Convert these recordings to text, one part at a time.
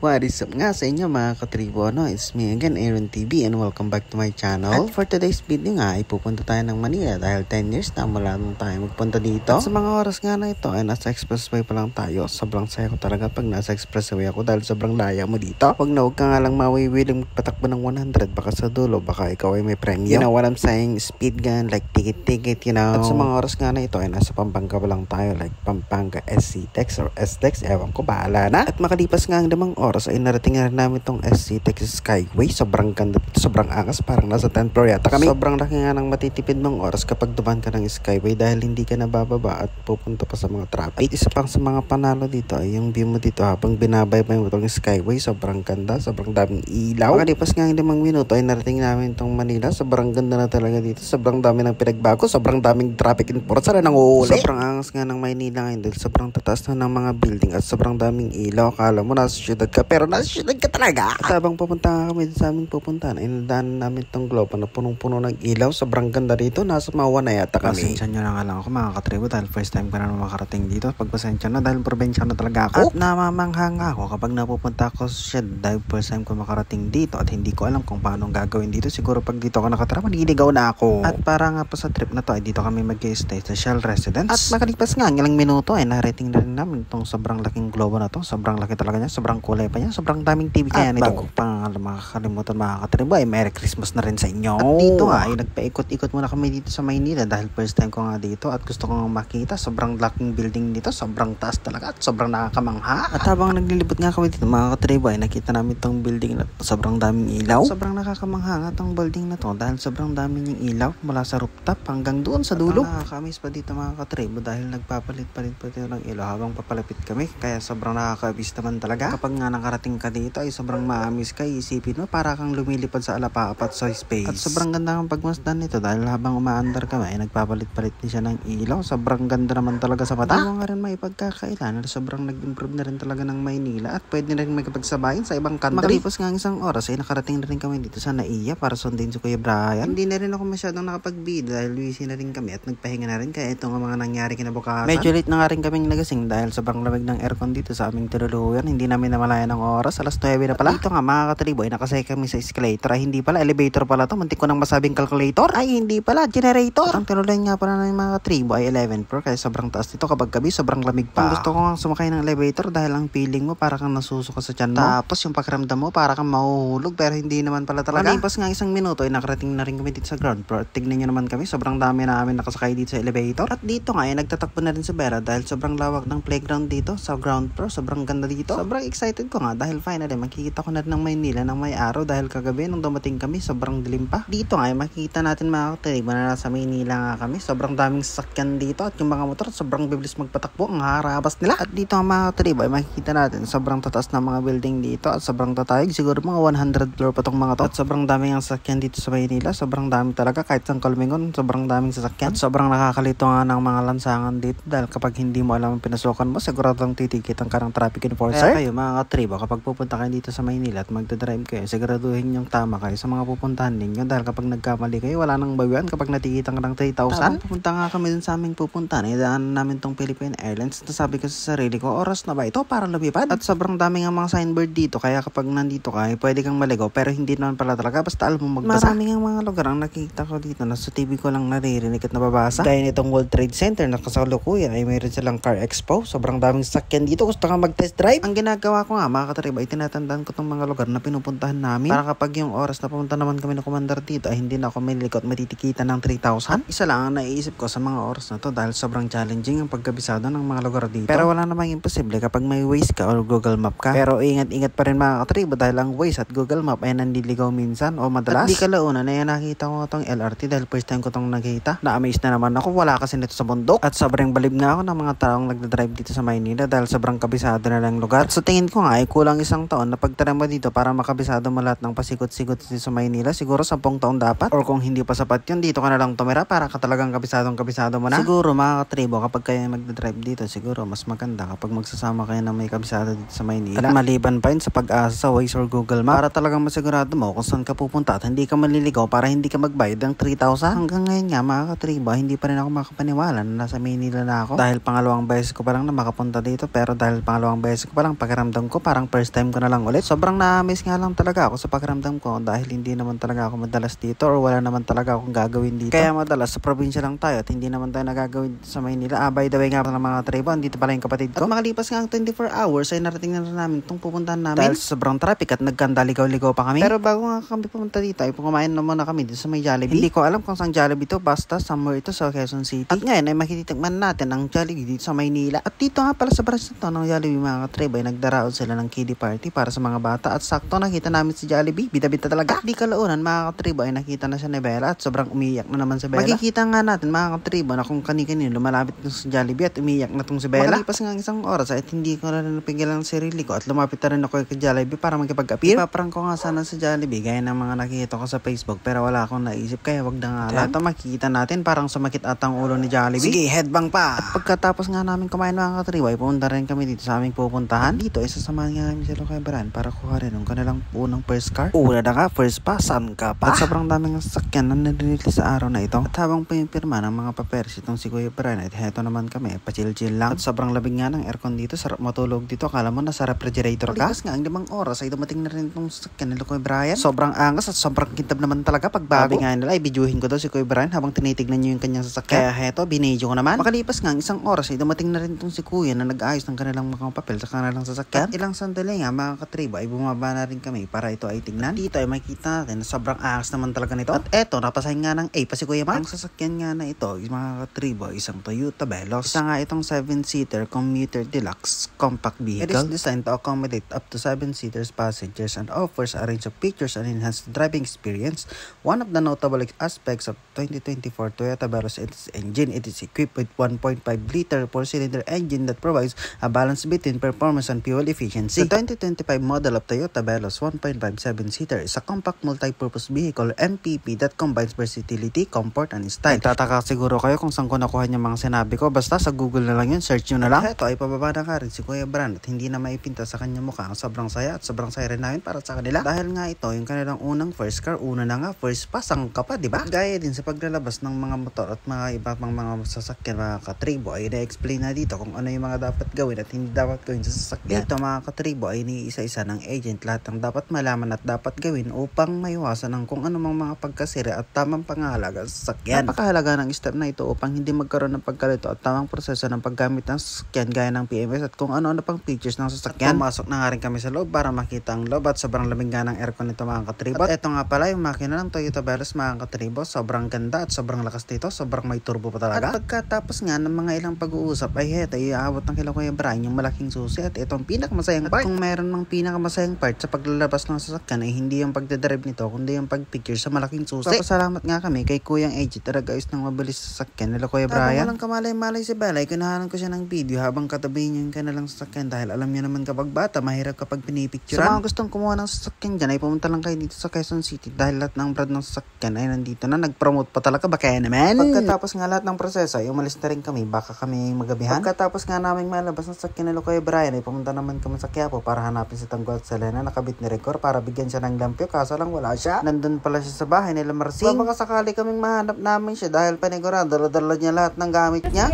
What is up nga sa inyo mga katribo? It's me again, Aaron TV, and welcome back to my channel. At for today's video nga, ipupunta tayo ng Manila dahil 10 years na mula nung tayo magpunta dito. At sa mga oras nga na ito ay nasa expressway pa lang tayo. Sobrang saya ko talaga pag nasa expressway ako dahil sobrang laya mo dito. Huwag ka nga lang mawiwiling patakbo ng 100, baka sa dulo, baka ikaw ay may premyo. You know what I'm saying? Speed gun, like ticket, you know. At sa mga oras nga na ito ay nasa Pampanga pa lang tayo, like Pampanga SC-Tex or S-Tex, ewan ko, bahala na. At makalipas nga ang 5 oras ay narating na rin namin itong SC-Tex Skyway. Sobrang ganda, sobrang angas, parang nasa 10th floor yata kami. Sobrang laki nga ng matitipid mong oras kapag dumaan ka ng Skyway dahil hindi ka nabababa at pupunta pa sa mga traffic. At isa pang sa mga panalo dito ay yung view mo dito habang binabaybay mo itong Skyway. Sobrang ganda, sobrang daming ilaw. Makalipas nga ang 5 minuto ay narating namin itong Manila. Sobrang ganda na talaga dito. Sobrang dami ng pinagbago, sobrang daming traffic enforcer na nanguhuli. Sobrang angas nga ng Maynila ngayon dahil sobrang tataas na ng mga building at sobrang daming ilaw. Akala mo nasa syudad ka, pero nasa syudad ka talaga. At habang pupunta nga kami sa aming pupuntahan, ay nadaanan namin itong globe na punong-puno ng ilaw. Sobrang ganda dito. Nasa Mawa na yata kami. Pasensya nyo na nga lang ako mga katribo dahil first time ko na makarating dito. Pagpasensya na dahil probinsya na talaga ako. At namamanghang ako kapag napupunta ako sa shed dahil first time ko makarating dito at hindi ko alam kung paano gagawin dito. Siguro pag dito ako nakatira, maliligaw na ako. At para nga po sa trip na to ay dito kami mag-stay sa Shell Residence. At makalipas nga ang ilang minuto ay narating na rin namin itong sobrang laking globo na to. Sobrang laki talaga niya. Sobrang kulay pa niya. Sobrang daming TV kaya nito. Bago pa nga makakalimutan mga katribo ay Merry Christmas na rin sa inyo. At dito nga ay nagpaikot-ikot muna kami dito sa Maynila dahil first time ko nga dito at gusto ko nga makita. Sobrang laking building dito. Sobrang taas talaga at sobrang nakakamangha. At habang naglilibot nga kami dito mga katribo ay nakita namin itong building na sobrang daming ilaw. Sobrang nakakamangha nga itong building na to dahil sobrang daming yung ilaw mula sa rooftop hanggang doon sa dulo. At nakakamiss pa dito mga katribo dahil nagpapalit-palit pa dito ng ilaw habang papalapit kami. Kaya sobrang nakakabis naman talaga. Kapag nga nakarating ka dito ay sobrang maamis ka. Isipin mo para kang lumilipad sa alapaapat sa space. At sobrang ganda ng pagmasdan nito dahil habang umaandar kami ay nagpapalit-palit din siya ng ilaw. Sobrang ganda naman talaga sa mata. Hindi nga rin may pagkakailan na sobrang nag-improve na rin talaga ng Maynila at pwede na rin magkapagsabayin sa ibang country. Makalipas nga isang oras ay nakarating na rin kami dito sa Naiya para sundin si Kuya Brian. Hindi na rin ako masyadong nakapagbida dahil busy na rin kami at nagpahinga na rin kaya ito nga mga nangyari kinabukasan. Medyo late na nga rin kaming nagasing dahil sobrang lamig ng aircon dito sa aming tinuluyan. Hindi namin namalayan ng oras. Alas 9 na pala. Dito nga mga katribo ay nakasay kami sa escalator. Ay hindi pala, elevator pala to. Muntik ko nang masabing calculator. Ay hindi pala, generator. At ang tinuluyan nga pala ng mga katribo ay 11 floor kaya sobrang taas dito. Kapag gabi sobrang lamig pa. Gusto ko nga sumakay ng elevator dahil ang feeling mo para kang nasusuka sa tiyan mo. Tapos yung pakiramdam mo para kang mahuhulog pero hindi naman pala talaga. Malipas nga isang minuto ay nakarating na rin kami dito sa ground floor. Tignan nyo naman kami, sobrang dami namin nakasakay dito sa elevator. At dito nga ay nagtatakbo na rin si Vera dahil sobrang lawak ng playground dito sa ground floor. Sobrang ganda dito. Sobrang excited ko nga dahil finally makikita ko na rin ng Maynila ng may araw dahil kagabi nung dumating kami sobrang dilim pa. Dito nga ay makikita natin mga katribo na nasa Maynila nga kami. Sobrang daming sasakyan dito at yung mga motor sobrang bibilis magpatakbo. Ang harabas nila. At dito nga mga katribo ay makikita natin sobrang tataas na mga building dito at sobrang tatayog. Siguro mga 100 floor pa tong mga to. At sobrang daming ang sasakyan dito sa Maynila. Sobrang dami talaga kahit sa Kalmingon. Sobrang daming sasakyan. At sobrang nakakalito nga ng mga lansangan dito dahil kapag hindi mo alam ang pinasukan mo, siguradong titikitan ka ng traffic enforcer. Kaya kayo mga katribo, kapag pupunta kayo dito sa Maynila at magdadrive kayo, siguraduhin yung tama kayo sa mga pupuntahan ninyo dahil kapag nagkamali kayo, wala nang bawian kapag natikitan ka ng 3,000. Pupunta nga kami dun sa aming pupuntahan, idaan namin tong Philippine Airlines. Nasabi ko sa sarili ko, oras na ba ito para lumipad? At sobrang dami nga mga signboard dito, kaya kapag nandito ka, pwede kang maligaw pero hindi naman pala talaga, basta alam mo magbasa. Maraming nga mga lugar ang nakikita ko dito na sa TV ko lang naririnig at nababasa. Gaya nitong World Trade Center na kasalukuyan ay mayroon silang car expo. Sobrang daming sakyan dito. Gusto ka mag-test drive? Ang ginagawa ko nga mga katribo ay tinatandaan ko itong mga lugar na pinupuntahan namin para kapag yung oras na pumunta naman kami ng commander dito ay hindi na ako mililikot matitikitan ng 3,000. Isa lang ang naiisip ko sa mga oras na to dahil sobrang challenging ang pagkabisado ng mga lugar dito. Pero wala namang imposible kapag may Waze ka o Google Map ka. Pero ingat-ingat pa rin mga katribo dahil ang Waze at Google Map ay nandiligaw minsan o madalas. At di kalaunan ay nakita ko itong LRT dahil first time ko itong nakita. Na-amaze na naman ako. Wala kasi nito sa bundok. At sobrang balib nga ako ng mga taong nagdadrive dito sa Maynila dahil sobrang kabisado na lang lugar. At sa tingin ko nga ay kulang isang taon na pagtara mo dito para makabisado mo lahat ng pasikot-sikot sa Maynila, siguro 10 taon dapat. Or kung hindi pa sapat yun, dito ka na lang tumira para ka talagang kabisadong-kabisado mo na. Siguro mga katribo, kapag kayo magdadrive dito, siguro mas maganda kapag magsasama kayo na may kabisado dito sa Maynila. At maliban pa yun sa pag-asa sa Waze or Google Maps para talagang masigurado mo kung saan ka pupunta at hindi ka maliligaw para hindi ka magbayad ng 3,000. Hanggang ngayon nga mga katribo, hindi pa rin ako makapaniwala na nasa Maynila na ako. Dahil pangalawang beses ko pa lang na makapunta dito, pero dahil pangalawang beses ko pa lang, pakiramdam ko parang first time ko na lang ulit. Sobrang na-miss nga lang talaga ako sa pakiramdam ko dahil hindi naman talaga ako madalas dito or wala naman talaga akong gagawin dito. Kaya madalas sa probinsya lang tayo at hindi naman tayo nagagawin sa Maynila. By the way nga pala mga tribo, andito pala yung kapatid ko. At makalipas nga ang 24 hours ay narating na namin itong pupuntahan namin dahil sa sobrang traffic at nagkandaligaw-ligaw pa kami. Pero bago nga kami pumunta dito ay kumain na muna kami dito sa may Jollibee. Hindi ko alam kung saan Jollibee to, basta somewhere ito sa Quezon City. At ngayon ay makititikman natin ang Jollibee dito sa Maynila. At dito nga pala sa branch na to ng Jollibee mga katribo ay nagdaraod sila ng kiddie party para sa mga bata at sakto nakita namin si Jollibee. Bida-bida talaga. At di kalaunan mga katribo ay nakita na siya ni Bella at sobrang umiyak na naman si Bella. Makikita nga natin mga katribo na kung kani-kanino lumalapit na si Jollibee at umiyak na tong si Bella. Makalipas nga isang oras at hindi ko na napigilan ang sarili ko at lumapit na rin ako kay Jollibee para magkipag-appear. Ipaprank ko nga sana sa Jollibee gaya ng mga nakikita ko sa Facebook pero wala akong naisip kaya wag na nga lang. Ito makikita natin parang sumakit atang ulo ni Jollibee. Sige, headbang pa! At pagkatapos nga namin kumain mga katribo ay pumunta rin kami dito sa aming pupuntahan. Dito ay sasamahan nga namin sila kay Bran para kuha rin ang kanilang unang first car. Una na nga, first pa, saan ka pa? At sobrang daming sasakyan na nililiti sa araw na ito. At habang pinipirma ng mga papeles itong si Kuya Bran at heto naman kami, pa-chill-chill lang. At sobrang labig nga ng aircon dito, sarap matulog dito. Akala mo nasa refrigerator ka? Pagkas nga, ang 5 oras ay dumating na rin itong sasakyan nila Kuya Brian. Sobrang angas at sobrang kintab naman talaga pag bago. Sabi nga nila ay bidyuhin ko daw si Kuya Brian habang tinitignan niyo yung kanyang sasakyan. Kaya heto, binidyo ko naman. Makalipas nga, isang oras ay dumating na rin itong si Kuya na nag-ayos ng kanilang mga papel sa kanilang sasakyan. At ilang sandali nga mga katribo ay bumaba na rin kami para ito ay tingnan. Dito ay makikita natin na sobrang angas naman talaga nito. At eto, napasahin nga ng A pa si Kuya Mark. Ang sasakyan nga na ito, mga katribo, isang Toyota Veloz. Isa nga itong 7-seater commuter deluxe compact vehicle. It is designed to accommodate up to 7-seaters passengers and offers a range of features and enhanced driving experience. One of the notable aspects of 2024 Toyota Veloz is its engine. It is equipped with 1.5-liter 4-cylinder engine that provides a balance between performance and fuel efficiency. The 2025 model of Toyota Veloz 1.57-seater is a compact multi-purpose vehicle MPV that combines versatility, comfort, and style. Nagtataka siguro kayo kung saan ko nakuha yung mga sinabi ko. Basta sa Google na lang yun, search nyo na lang. Ito ay pababa na ka rin si Kuya Bran at hindi na maipinta sa kanyang mukha. Ang sobrang saya at sobrang saya rin namin para sa kanila. Dahil nga ito, yung kanilang unang first car, una na nga, first pa, sangka pa, diba? Gaya din sa paglalabas ng mga motor at mga iba pang mga sasakyan, mga katribo, ay na-explain na dito kung ano yung mga dapat gawin at hindi dapat gawin sa sasakyan. Dito mga katribo ay iniisa-isa ng agent lahat ng dapat malaman at dapat gawin upang maiwasan ng kung anumang mga pagkasira at tamang pangahalaga sa sasakyan. Napakahalaga ng step na ito upang hindi magkaroon ng pagkalito at tamang proseso ng paggamit ng sasakyan gaya ng PMS at kung ano-ano pang features ng sasakyan. At pumasok na nga rin kami sa loob para makita ang loob at sobrang lamig nga ng aircon nito mga katribo. At ito nga pala yung makina ng Toyota Veloz mga katribo. Sobrang ganda at sobrang lakas nito. Sobrang may turbo pa talaga. At pagkatapos nga ng mga ilang pag-uusap ay heto, iaabot ng kila Kuya Brian yung malaking susi at itong pinakamasayang part. At kung mayroon mang pinakamasayang part sa paglalabas ng sasakyan ay hindi yung pagdadrive nito kundi yung pag-picture sa malaking susi. Pasalamat nga kami kay Kuyang Agent na nag-ayos ng mabilis sa sasakyan nila Kuya Brian. Habang walang kamalay-malay si Bella ay kunahanan ko siya ng video habang katabi niya yung kanilang sasakyan dahil alam niya naman kapag bata mahirap kapag pinipicturean. Sa mga gustong kumuha ng sasakyan dyan ay pumunta lang kayo dito sa Quezon City dahil lahat ng brand ng sasakyan ay nandito na. Nag-promote pa talaga ba kaya naman? Pagkatapos nga lahat ng proseso ay umalis na rin kami baka kami magabihan. Pagkatapos nga namin malabas ng sasakyan nila Kuya Brian ay pumunta naman kami sa Quiapo para hanapin si Tanggol at Selena. Nakabit ni Rigor para bigyan siya ng lampyo kaso lang wala siya. Nandun pala siya sa bahay nila Marcin. Baka sakali kaming mahanap namin siya dahil panigurado dala-dala niya lahat ng gamit niya.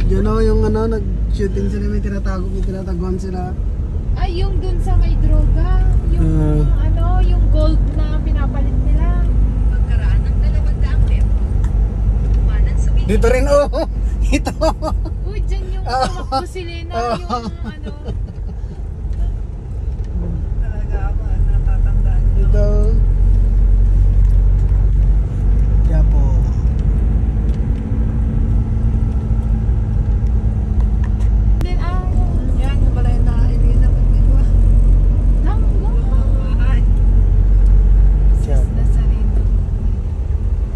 Diyan o yung nag-shooting sila, may tinataguan sila. Ay, yung dun sa may droga. Yung yung gold na pinapalit nila. Pagkaraan ng 200 metro. Kumanan sa video. Dito rin Ito. Uy, dyan yung tumakbo si Lena. Talaga ako, natatandaan nyo. Ito. Quiapo. Yan, yung balay na Elena.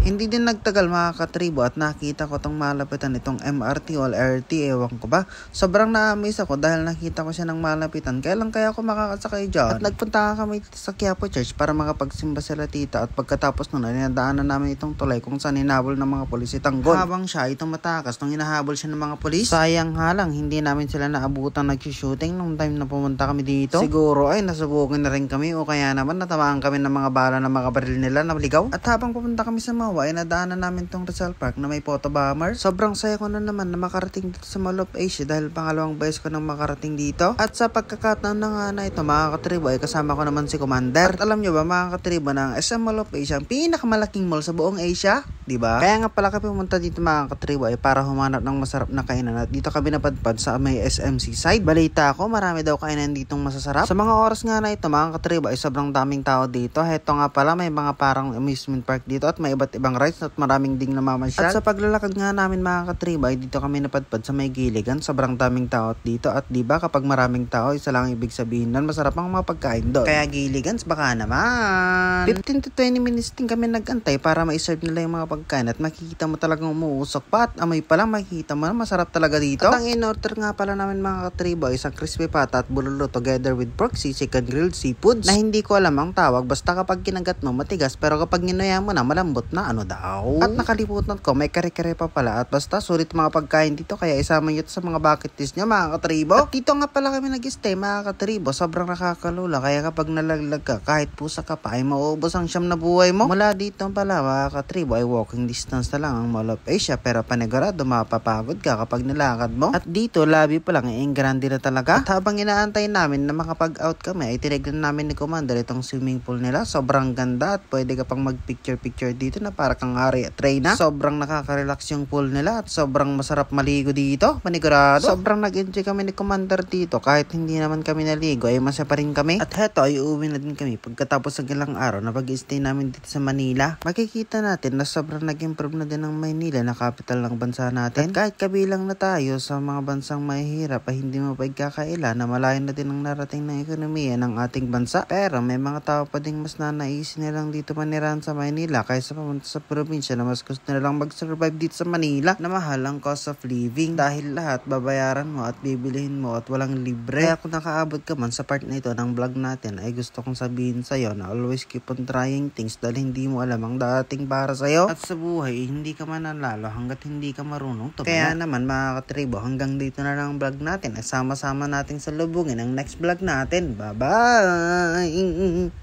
Hindi din nagtagal mga katribo at nakita ko tong malapitan itong MRT o LRT, ewan ko ba. Sobrang na-amaze ako dahil nakita ko siya ng malapitan. Kailan kaya ako makakasakay dyan? At nagpunta kami sa Quiapo Church para makapagsimba sila tita. At pagkatapos nun, dinadaanan namin itong tulay kung saan hinabol ng mga pulis si Tanggol. Habang siya itong matakas nung hinahabol siya ng mga pulis. Sayang halang, hindi namin sila naabutan nag-shooting nung time na pumunta kami dito. Siguro ay nasubugin na rin kami o kaya naman natamaan kami ng mga bala ng mga baril nila na ligaw. At habang pupunta kami sa Mawa, ay nadaanan namin tong Rizal Park na may photo bomber. Sobrang saya ko na naman na makarating dito sa Mall of Asia dahil pangalawang beses ko nang makarating dito. At sa pagkakataon na nga na ito mga katribo ay kasama ko naman si Commander. At alam nyo ba mga katribo na SM Mall of Asia ang pinakamalaking mall sa buong Asia? Diba? Kaya nga pala kami pumunta dito mga katribo ay para humanap ng masarap na kainan at dito kami napadpad sa may SMC side. Balita ko marami daw kainan ditong masasarap. Sa mga oras nga na ito mga katribo ay sobrang daming tao dito. Heto nga pala may mga parang amusement park dito at may iba't ibang rides at maraming ding namamasyal. At sa paglalakad nga namin mga katribo ay dito kami napadpad sa may giligan. Sobrang daming tao dito at diba kapag maraming tao isa lang ibig sabihin nun masarap ang mga pagkain doon. Kaya giligans baka naman 15 to 20 minutes din kami nagantay para ma-serve nila yung mga pagkain at makikita mo talagang umuusok pa at amoy pa lang makikita mo na masarap talaga dito. At ang in-order nga pala namin mga katribo ay isang crispy pata at bulalo together with pork sisig and grilled seafoods na hindi ko alam ang tawag basta kapag kinagat mo matigas pero kapag ginuya mo na malambot na ano daw. At nakalimutan ko may kare-kare pa pala at basta sulit mga pagkain dito kaya isama nyo ito sa mga bucket list nyo mga katribo. At dito nga pala kami nag-stay mga katribo, sobrang nakakalula kaya kapag nalaglag ka kahit pusa ka pa ay mauubos ang siyam na buhay mo. Mula dito pala mga katribo ay walking distance na lang ang Mall of Asia pero panigurado mapapagod ka kapag nilakad mo. At dito labi pa lang ang grande na talaga. At habang inaantay namin na makapag-out kami ay tinignan namin ni Commander itong swimming pool nila. Sobrang ganda at pwede ka pang mag-picture-picture dito na para kang hari at reyna. Sobrang nakaka-relax yung pool nila at sobrang masarap maligo dito. Panigurado. Sobrang nag-enjoy kami ni Commander dito kahit hindi naman kami naligo ay masaya pa rin kami. At heto ay uuwi na din kami pagkatapos ng ilang araw na pag-stay namin dito sa Manila. Makikita natin na sobrang nag-improve na din ang Maynila na capital ng bansa natin. At kahit kabilang na tayo sa mga bansang mahihirap ay hindi mo pagkakaila na malayo na din ang narating ng ekonomiya ng ating bansa. Pero may mga tao pa ding mas nanaisin nilang dito manirahan sa Manila kaysa pumunta sa probinsya na mas gusto nilang mag-survive dito sa Manila na mahal ang cost of living dahil lahat babayaran mo at bibilihin mo at walang libre. Kaya kung nakaabot ka man sa part na ito ng vlog natin ay gusto kong sabihin sa'yo na always keep on trying things dahil hindi mo alam ang dating para sa'yo. At sa buhay hindi ka mananalo hanggat hindi ka marunong tumaya. Kaya naman mga katribo hanggang dito na lang ang vlog natin ay sama-sama natin sa lubungin ang next vlog natin. Bye bye!